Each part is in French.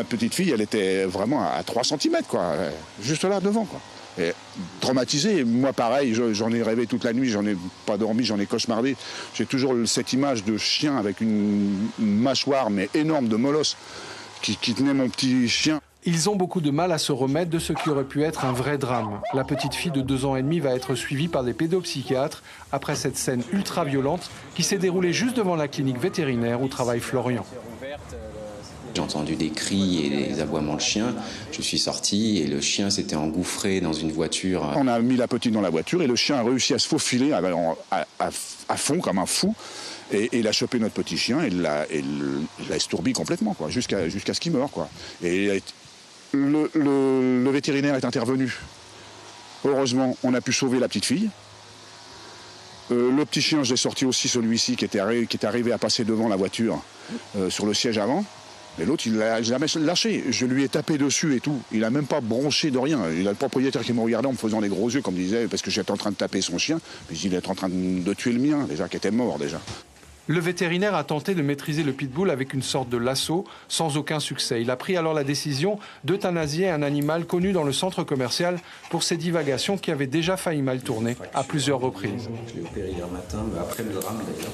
Ma petite fille, elle était vraiment à 3 cm, quoi, juste là devant, quoi. Et traumatisée, moi pareil, j'en ai rêvé toute la nuit, j'en ai pas dormi, j'en ai cauchemardé. J'ai toujours cette image de chien avec une mâchoire mais énorme de molosse qui tenait mon petit chien. Ils ont beaucoup de mal à se remettre de ce qui aurait pu être un vrai drame. La petite fille de 2 ans et demi va être suivie par des pédopsychiatres après cette scène ultra violente qui s'est déroulée juste devant la clinique vétérinaire où travaille Florian. J'ai entendu des cris et des aboiements de chiens. Je suis sorti et le chien s'était engouffré dans une voiture. On a mis la petite dans la voiture et le chien a réussi à se faufiler à fond comme un fou. Et il a chopé notre petit chien et l'a estourbi complètement, quoi, jusqu'à ce qu'il meure, quoi. Et le vétérinaire est intervenu. Heureusement, on a pu sauver la petite fille. Le petit chien, je l'ai sorti aussi, celui-ci qui est arrivé à passer devant la voiture sur le siège avant. Et l'autre, il l'a jamais lâché. Je lui ai tapé dessus et tout. Il n'a même pas bronché de rien. Il a le propriétaire qui me regardait en me faisant les gros yeux, comme disait, parce que j'étais en train de taper son chien. Puis il est en train de tuer le mien, déjà, qui était mort, déjà. Le vétérinaire a tenté de maîtriser le pitbull avec une sorte de lasso, sans aucun succès. Il a pris alors la décision d'euthanasier un animal connu dans le centre commercial pour ses divagations qui avaient déjà failli mal tourner à plusieurs reprises. Je l'ai opéré hier matin, après le drame d'ailleurs.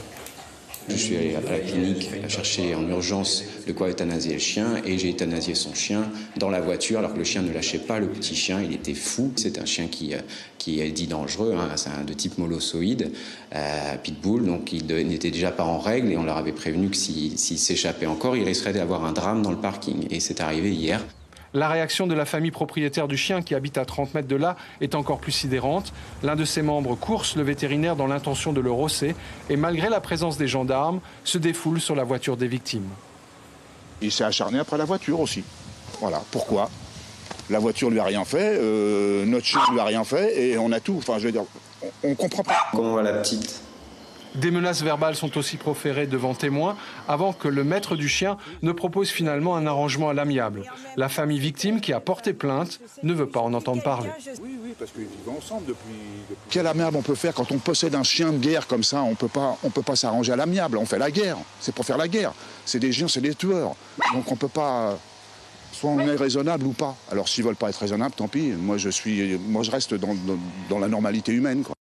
Je suis allé à la clinique chercher en urgence de quoi euthanasier le chien et j'ai euthanasié son chien dans la voiture alors que le chien ne lâchait pas le petit chien, il était fou. C'est un chien qui est dit dangereux, hein, c'est un de type molossoïde, pitbull, donc il n'était déjà pas en règle et on leur avait prévenu que s'il s'échappait encore, il risquerait d'avoir un drame dans le parking et c'est arrivé hier. La réaction de la famille propriétaire du chien qui habite à 30 mètres de là est encore plus sidérante. L'un de ses membres course le vétérinaire dans l'intention de le rosser et malgré la présence des gendarmes, se défoule sur la voiture des victimes. Il s'est acharné après la voiture aussi. Voilà, pourquoi? La voiture lui a rien fait, notre chien lui a rien fait et on a tout. Enfin, je veux dire, on comprend pas. Comment va la petite ? Des menaces verbales sont aussi proférées devant témoins avant que le maître du chien ne propose finalement un arrangement à l'amiable. La famille victime qui a porté plainte ne veut pas en entendre parler. Oui, parce qu'ils vivent ensemble depuis... Quelle amiable on peut faire quand on possède un chien de guerre comme ça? On peut pas s'arranger à l'amiable, on fait la guerre. C'est pour faire la guerre. C'est des chiens, c'est des tueurs. Donc on peut pas... Soit on est raisonnable ou pas. Alors s'ils veulent pas être raisonnables, tant pis. Moi je reste dans la normalité humaine, quoi.